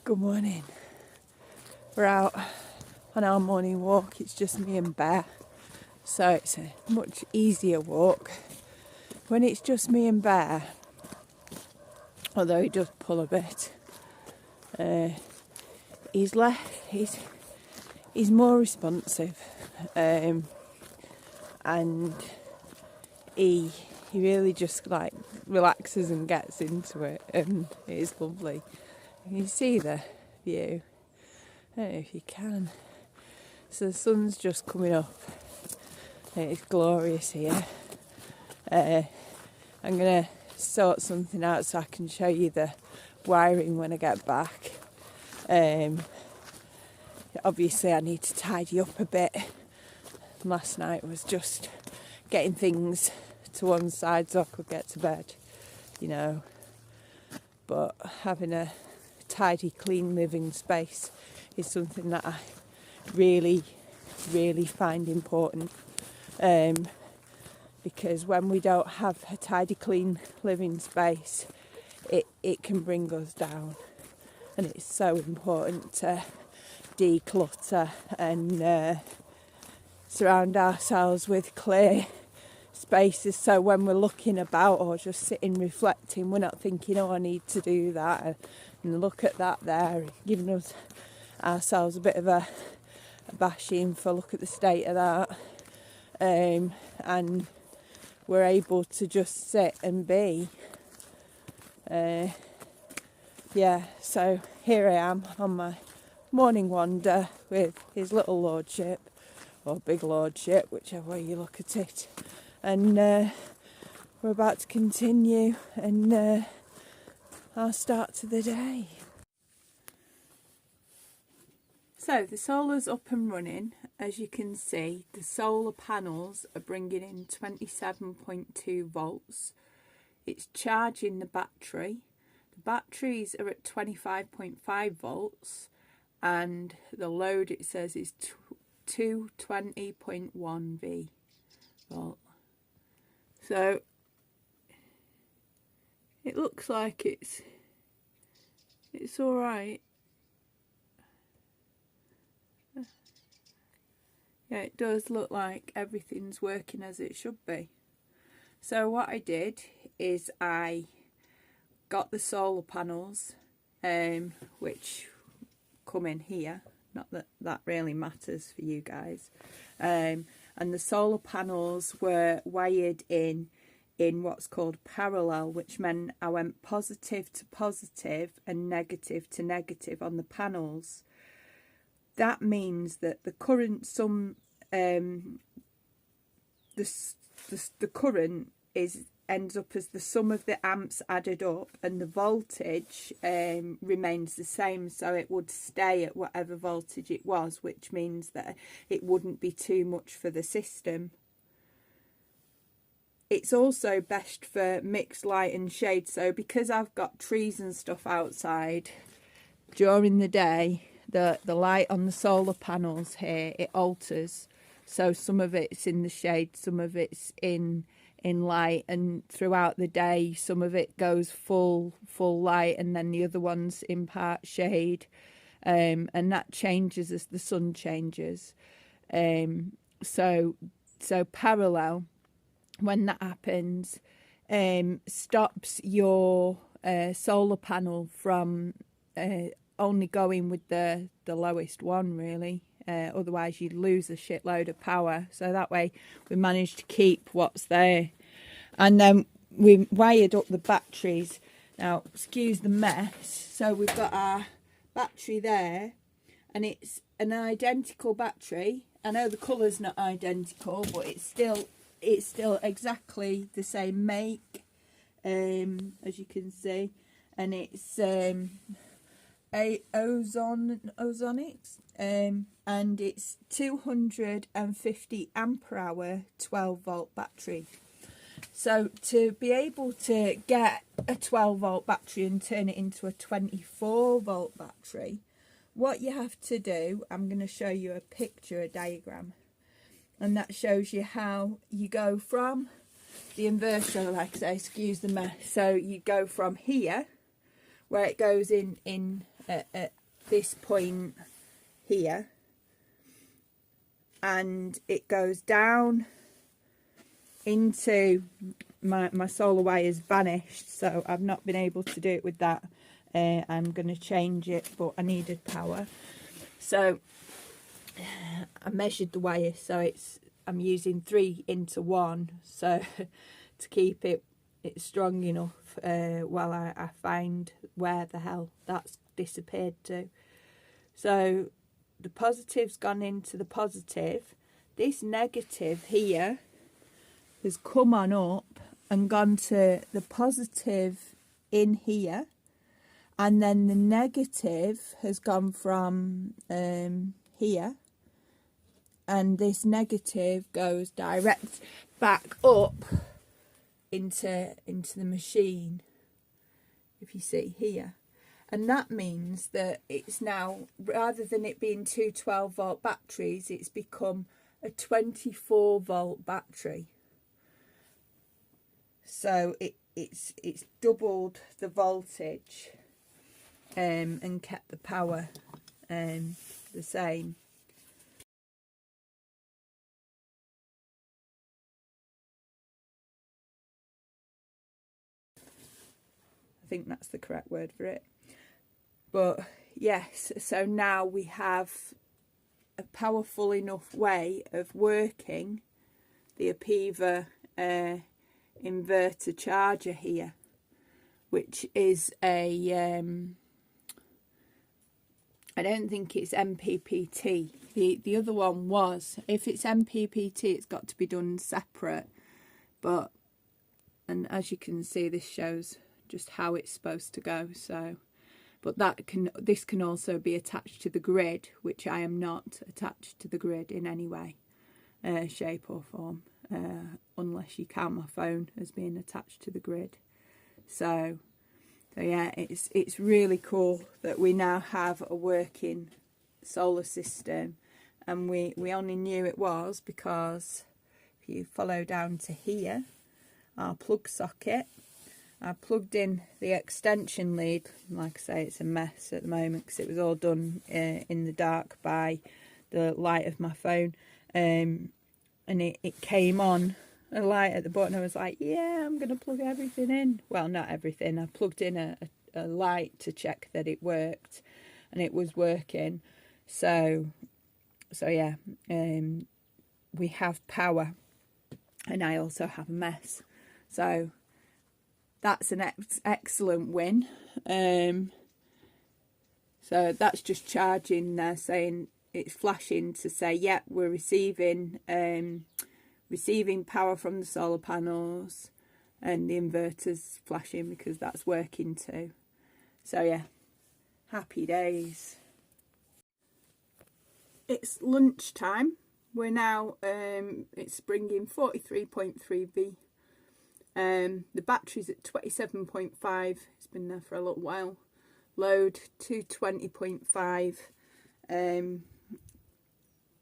Good morning. We're out on our morning walk. It's just me and Bear, so it's a much easier walk when it's just me and Bear, although he does pull a bit. He's more responsive, and he really just like relaxes and gets into it, and it is lovely. You see the view? I don't know if you can. So the sun's just coming up. It's glorious here. I'm going to sort something out so I can show you the wiring when I get back. Obviously I need to tidy up a bit. Last night was just getting things to one side so I could get to bed, you know. But having a tidy, clean living space is something that I really find important, because when we don't have a tidy, clean living space, it can bring us down, and it's so important to declutter and surround ourselves with clear spaces, so when we're looking about or just sitting reflecting, we're not thinking, oh, I need to do that, and look at that there, giving ourselves a bit of a bashing for look at the state of that, and we're able to just sit and be. So here I am on my morning wander with his little lordship, or big lordship, whichever way you look at it, and we're about to continue and our start to the day. So the solar's up and running. As you can see, the solar panels are bringing in 27.2 volts. It's charging the battery. The batteries are at 25.5 volts, and the load, it says, is 220.1 volt. So it looks like it's all right. Yeah, it does look like everything's working as it should be. So what I did is I got the solar panels, which come in here. Not that that really matters for you guys. And the solar panels were wired in what's called parallel, which meant I went positive to positive and negative to negative on the panels. That means that the current the current ends up as the sum of the amps added up, and the voltage remains the same, so it would stay at whatever voltage it was, which means that it wouldn't be too much for the system. It's also best for mixed light and shade, so because I've got trees and stuff outside during the day, the light on the solar panels here, it alters, so some of it's in the shade, some of it's in light, and throughout the day some of it goes full light, and then the other one's in part shade, and that changes as the sun changes. So parallel, when that happens, stops your solar panel from only going with the lowest one, really. Otherwise you'd lose a shitload of power. So that way we managed to keep what's there. And then we wired up the batteries. Now, excuse the mess. So we've got our battery there, and it's an identical battery. I know the colour's not identical, but it's still exactly the same make, as you can see, and it's ozonics, and it's 250 ampere hour 12 volt battery. So to be able to get a 12 volt battery and turn it into a 24 volt battery, what you have to do, I'm going to show you a picture, a diagram, and that shows you how you go from the inverter, like I say, excuse the mess. So you go from here, where it goes in at this point here, and it goes down into my solar wire has vanished, so I've not been able to do it with that. I'm going to change it, but I needed power, so I measured the wire, so I'm using 3:1, so to keep it strong enough while I find where the hell that's disappeared to. So the positive's gone into the positive. This negative here has come on up and gone to the positive in here, and then the negative has gone from here, and this negative goes direct back up into the machine, if you see here. And that means that it's now, rather than it being two 12-volt batteries, it's become a 24-volt battery. So it's doubled the voltage and kept the power the same. I think that's the correct word for it. But yes, so now we have a powerful enough way of working the Epever inverter charger here, which is a I don't think it's MPPT. The other one was. If it's MPPT, it's got to be done separate. But, and as you can see, this shows just how it's supposed to go. So, but this can also be attached to the grid, which I am not attached to the grid in any way, shape or form, unless you count my phone as being attached to the grid. So yeah, it's really cool that we now have a working solar system, and we only knew it was because if you follow down to here, our plug socket, I plugged in the extension lead. Like I say, it's a mess at the moment because it was all done in the dark by the light of my phone, and it came on a light at the bottom. I was like, yeah, I'm going to plug everything in. Well, not everything. I plugged in a light to check that it worked, and it was working. So yeah, we have power, and I also have a mess. So that's an excellent win. So that's just charging there, saying it's flashing to say, yeah, we're receiving power from the solar panels, and the inverter's flashing because that's working too. So yeah, happy days. It's lunchtime. We're now, it's bringing 43.3V. The battery's at 27.5. It's been there for a little while. Load 220.5.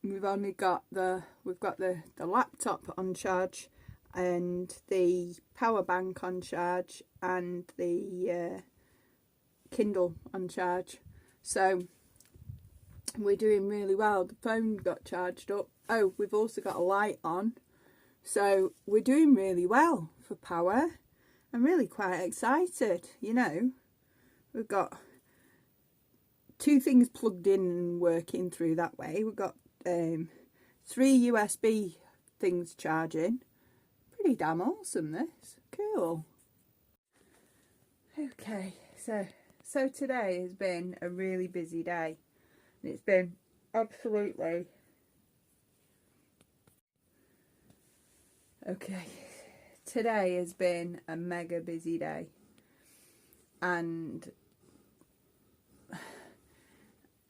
We've got the laptop on charge, and the power bank on charge, and the Kindle on charge. So we're doing really well. The phone got charged up. Oh, we've also got a light on. So we're doing really well for power. I'm really quite excited, you know. We've got two things plugged in and working through that way. We've got 3 USB things charging. Pretty damn awesome, this. Cool. Okay, so today has been a really busy day. And it's been absolutely... Okay, today has been a mega busy day. And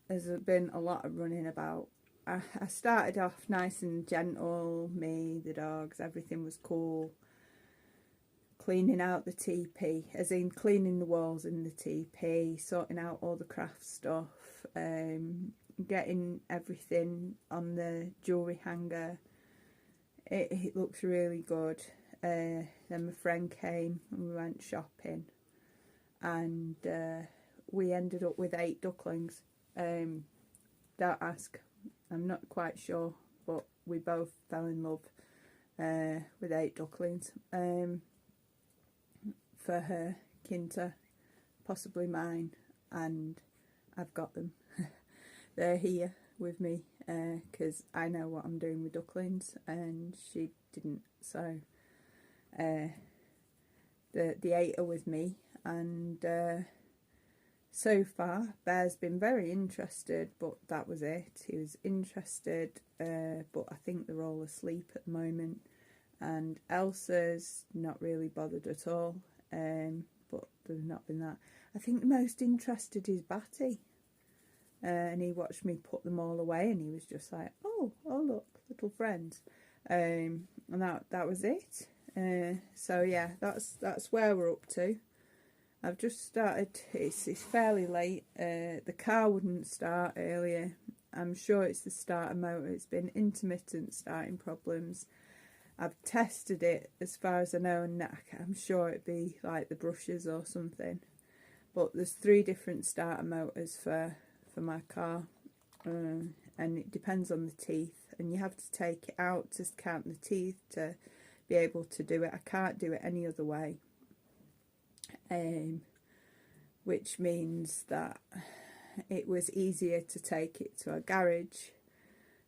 there's been a lot of running about. I started off nice and gentle, me, the dogs, everything was cool. Cleaning out the TP, as in cleaning the walls in the TP, sorting out all the craft stuff, getting everything on the jewellery hanger. It looks really good. Then my friend came and we went shopping, and we ended up with 8 ducklings. Don't ask, I'm not quite sure, but we both fell in love with 8 ducklings for her Kinta, possibly mine, and I've got them. They're here with me because I know what I'm doing with ducklings and she didn't, so the 8 are with me. And so far Bear's been very interested, but that was it. He was interested, but I think they're all asleep at the moment. And Elsa's not really bothered at all, but there's not been that. I think the most interested is Batty, and he watched me put them all away and he was just like, oh look, little friends. And that was it. So yeah, that's where we're up to. I've just started, it's fairly late. The car wouldn't start earlier. I'm sure it's the starter motor. It's been intermittent starting problems. I've tested it as far as I know, and I'm sure it'd be like the brushes or something. But there's 3 different starter motors for my car, and it depends on the teeth, and you have to take it out to count the teeth to be able to do it. I can't do it any other way, which means that it was easier to take it to a garage.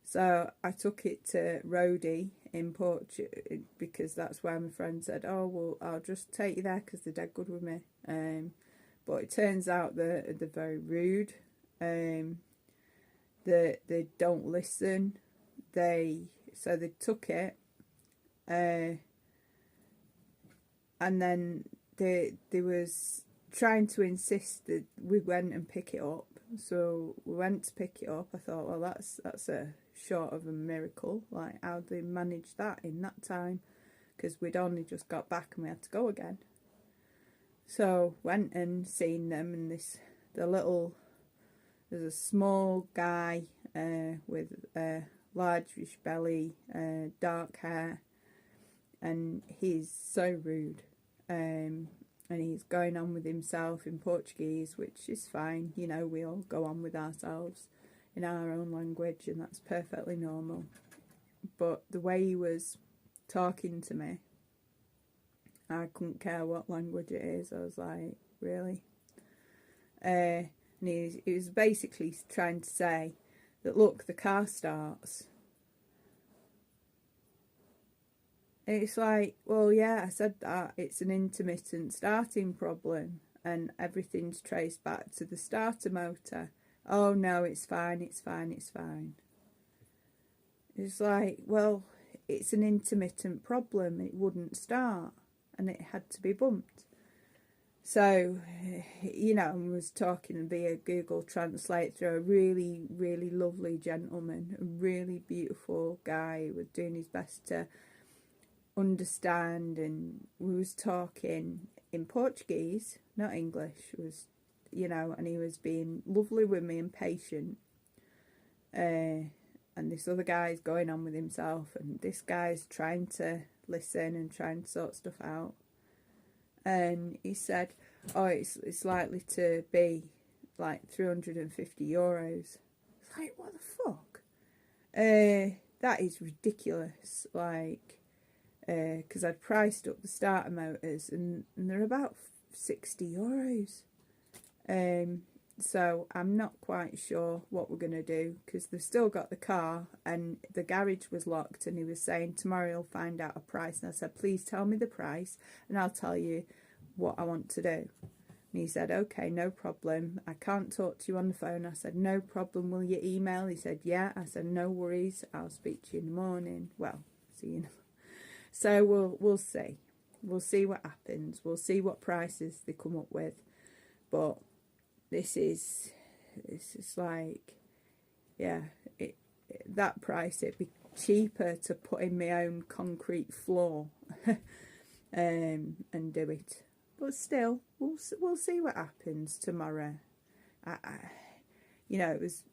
So I took it to Rhodey in Portugal because that's where my friend said, oh well, I'll just take you there because they're dead good with me. But it turns out they're very rude. They don't listen. So they took it, and then they was trying to insist that we went and pick it up. So we went to pick it up. I thought, well, that's a short of a miracle. Like, how they managed that in that time? Because we'd only just got back and we had to go again. So went and seen them, and there's a small guy with a largish belly, dark hair, and he's so rude. And he's going on with himself in Portuguese, which is fine. You know, we all go on with ourselves in our own language, and that's perfectly normal. But the way he was talking to me, I couldn't care what language it is. I was like, really? And he was basically trying to say that, look, the car starts. And it's like, well, yeah, I said that. It's an intermittent starting problem and everything's traced back to the starter motor. Oh, no, it's fine, it's fine, it's fine. It's like, well, it's an intermittent problem. It wouldn't start and it had to be bumped. So, you know, I was talking via Google Translate through a really, really lovely gentleman, a really beautiful guy who was doing his best to understand, and we was talking in Portuguese, not English. It was, you know, and he was being lovely with me and patient. And this other guy's going on with himself, and this guy's trying to listen and trying to sort stuff out. And he said, oh, it's likely to be like €350. It's like, what the fuck? That is ridiculous. Like, because I'd priced up the starter motors and they're about €60. So I'm not quite sure what we're going to do, because they've still got the car and the garage was locked, and he was saying tomorrow he'll find out a price, and I said, please tell me the price and I'll tell you what I want to do. And he said, okay, no problem, I can't talk to you on the phone. I said, no problem, will you email? He said, yeah. I said, no worries, I'll speak to you in the morning. Well, see you. So we'll see. We'll see what happens. We'll see what prices they come up with. But this is like, yeah, that price, it'd be cheaper to put in my own concrete floor and do it. But still, we'll see what happens tomorrow. You know, it was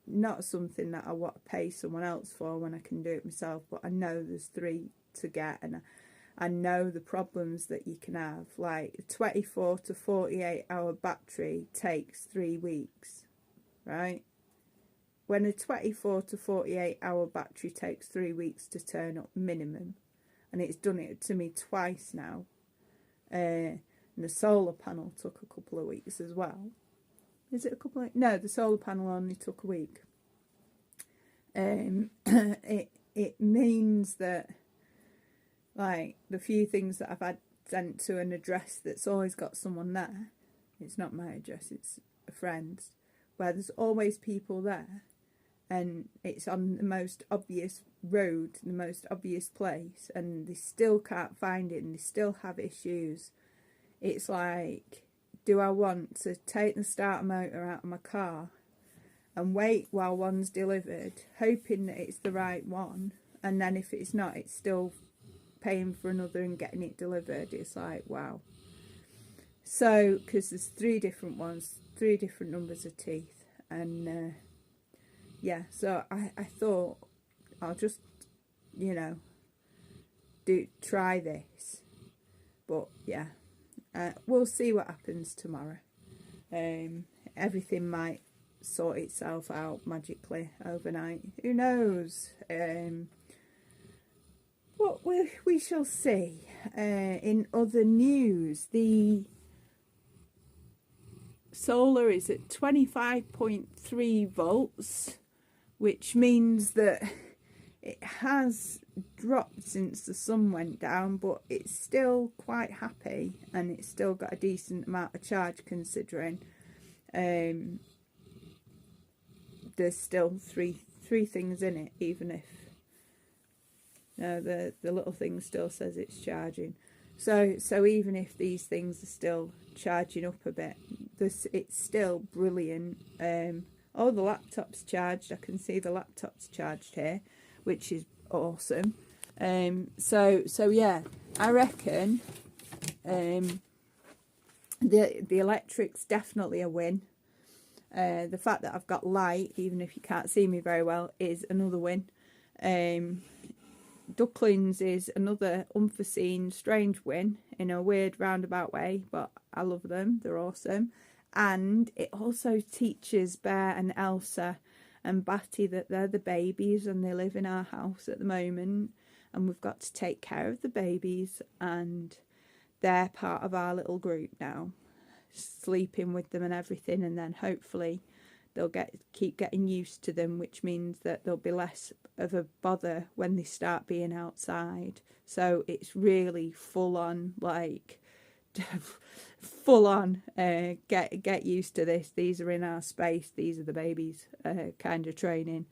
not something that I want to pay someone else for when I can do it myself. But I know there's 3 to get, and I know the problems that you can have. Like a 24 to 48 hour battery takes 3 weeks, right? When a 24 to 48 hour battery takes 3 weeks to turn up minimum, and it's done it to me twice now, and the solar panel took a couple of weeks as well. Is it a couple of... No, the solar panel only took a week. It means that, like, the few things that I've had sent to an address that's always got someone there, it's not my address, it's a friend's, where there's always people there, and it's on the most obvious road, the most obvious place, and they still can't find it and they still have issues. It's like, do I want to take the starter motor out of my car and wait while one's delivered, hoping that it's the right one, and then if it's not, it's still paying for another and getting it delivered? It's like, wow. So, because there's 3 different ones, 3 different numbers of teeth, and yeah, so I thought I'll just, you know, try this. But yeah, we'll see what happens tomorrow. Everything might sort itself out magically overnight. Who knows? What we shall see. In other news, the solar is at 25.3 volts, which means that it has dropped since the sun went down, but it's still quite happy, and it's still got a decent amount of charge, considering there's still three things in it, even if the little thing still says it's charging. So even if these things are still charging up a bit, it's still brilliant. Oh, the laptop's charged. I can see the laptop's charged here, which is awesome. So yeah, I reckon the electric's definitely a win. The fact that I've got light, even if you can't see me very well, is another win. Ducklings is another unforeseen, strange win in a weird roundabout way, but I love them. They're awesome. And it also teaches Bear and Elsa and Batty that they're the babies and they live in our house at the moment, and we've got to take care of the babies, and they're part of our little group now, sleeping with them and everything, and then hopefully they'll keep getting used to them, which means that there'll be less of a bother when they start being outside. So it's really full on, like full on get used to this. These are in our space, these are the babies kind of training.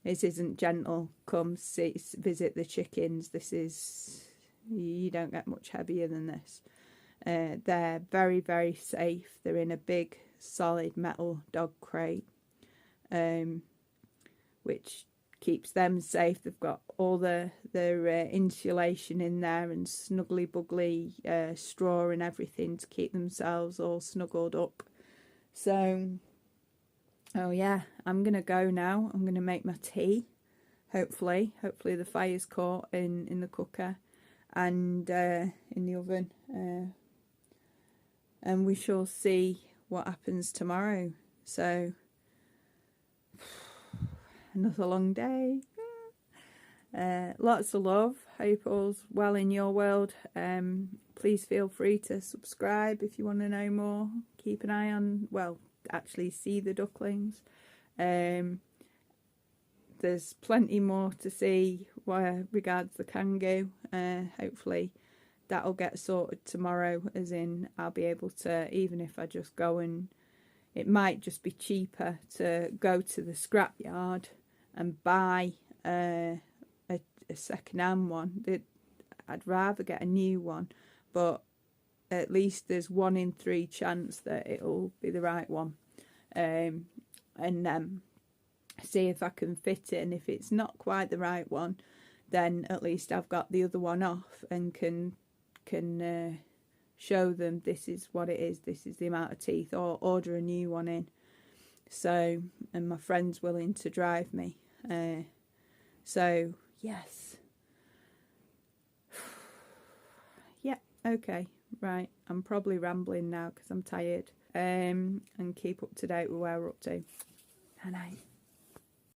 This isn't gentle, come visit the chickens. This is, you don't get much heavier than this. They're very, very safe. They're in a big solid metal dog crate, which keeps them safe. They've got all their insulation in there, and snuggly buggly straw and everything to keep themselves all snuggled up. So, oh yeah, I'm gonna go now. I'm gonna make my tea. Hopefully the fire's caught in the cooker and in the oven, and we shall see what happens tomorrow. So, another long day. Lots of love. Hope all's well in your world. Please feel free to subscribe if you want to know more. Keep an eye on, well, actually see the ducklings. There's plenty more to see regards the kangaroo. Hopefully that'll get sorted tomorrow, as in I'll be able to, even if I just go, and it might just be cheaper to go to the scrapyard and buy a second-hand one. I'd rather get a new one, but at least there's 1 in 3 chance that it'll be the right one. And see if I can fit it, and if it's not quite the right one, then at least I've got the other one off and can show them this is what it is, this is the amount of teeth, or order a new one in. So, and my friend's willing to drive me. So yes, Okay, right. I'm probably rambling now because I'm tired. And keep up to date with where we're up to. Night night.